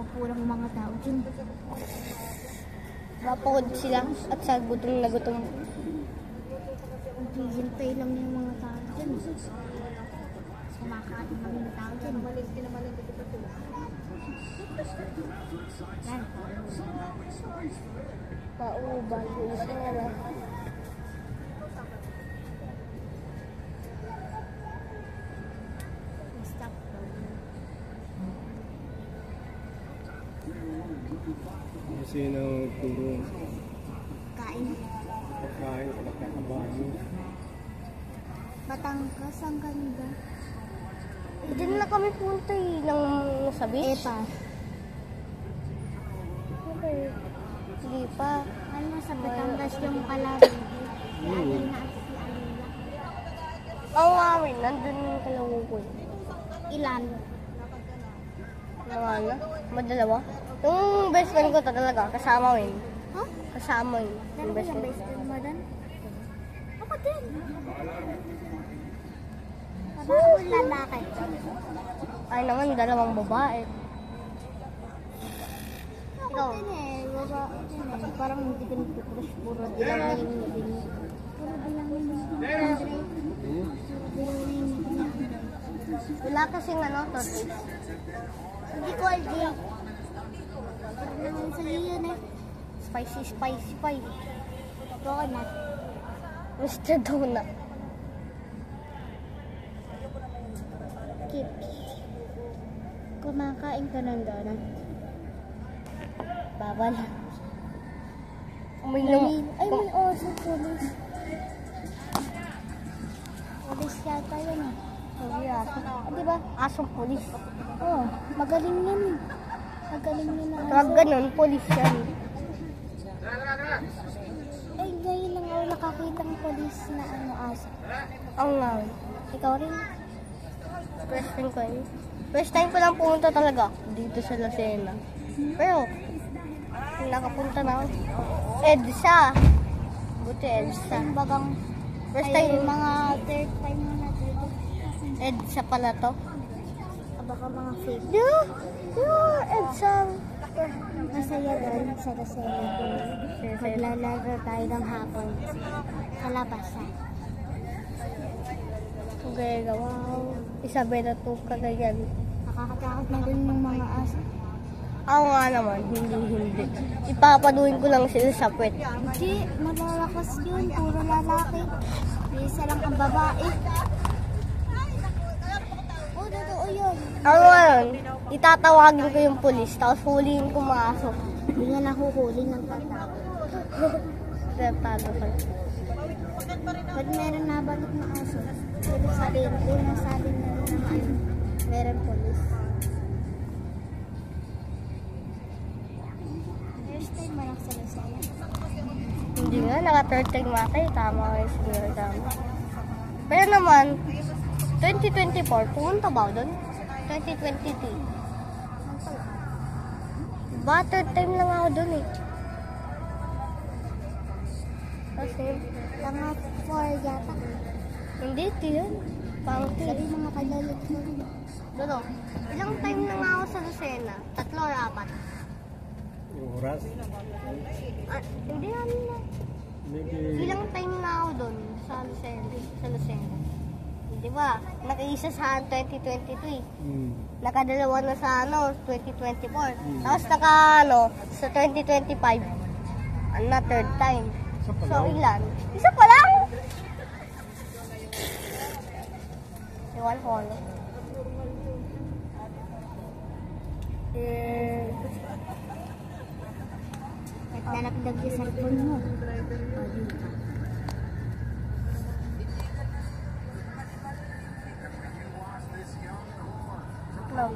nakaupo ng mga tao dyan. Mapagod sila at sa gutom na gutom. Tigil pay lang yung mga tao dyan. Kumakain lang yung tao dyan. Yan. Paubal yung sila. Stop. Kasi nang puro Kain. pagkain sa nakakabayo. Batangas, ang ganda. Hindi na kami punta ng sa beach. Pa. Okay. Hindi pa. Ano sa Batangas yung kalabi? Si Alina at si Alila. Oo nga, nandun yung kalawukoy. Ilan? Mga ano? Madalawa? Yung best friend ko talaga, kasama yun. Huh? Kasama yun. Dalawa Yung best yung friend. best friend mo doon? Ako din. Babae o lalaki? Ay naman, dalawang babae. Ako din eh. Babae din eh. Parang hindi ka nagpuprush. Puro bilangin mo din. Puro bilangin mo din. Wala kasing ano, tortoise. Hindi ko alam. Parang naman sa'yo yun eh. Spicy, spicy pa eh. Donut. Mr. Donut. Chips. Kumakain ka ng donut. Bawal. May Ay, may oso police. Police yata yun eh. Diba? Asong polis. Oh, magaling yan eh. Magaling yun na Kapag ganun, polis yan. Ay, ngayon lang ako nakakita ng polis na ano aso. Ang nga. Ikaw rin? First time ko yun. First time ko lang pumunta talaga dito sa Lucena. Pero, nakapunta na ako. EDSA. Buti EDSA. Yung bagang First ay, time. mga third time mo na dito. EDSA pala to. Baka mga fake. Yeah, EDSA. Masaya doon sa Lucena. Maglalaro tayo ng hapon. Sa labas ha. Okay, wow. Isabela to kagayan. Nakakatakot na dun yung mga aso. Ako nga naman, hindi. Ipapaduin ko lang sila sa puwet. Hindi, malalakas yun. Puro lalaki. Isa lang ang babae. Oh, totoo yun. Ako ngayon, itatawagin ko yung pulis, tapos huliin ko mga aso. Hindi nga nahuhuli ng tatawa. Tratado ko. Pag meron nabalot na aso, puro salin. Unang salin na naman. Meron polis. First time mo lang sa Lucena. Hindi nga, naka-third time matay. Tama kayo siguro, tama. Pero naman, 2024, pumunta ba ako doon? 2023. Ba, third time lang ako doon eh. Kasi, Mga 4 yata. hindi, yun. Pangti. Sabi mga kalalit mo. Dodo, ilang time na nga ako sa Lucena? 3 or 4? Yung oras, Hindi namin na. maybe Ilang time na ako doon sa Lucena. Di ba? Nag-iisa sa 2023. Nakadalawa na sa 2024. Tapos sa 2025. Na third time. So ilan? Isa pa lang? Iwan ko ano. Naglalagdag yung cellphone mo. No.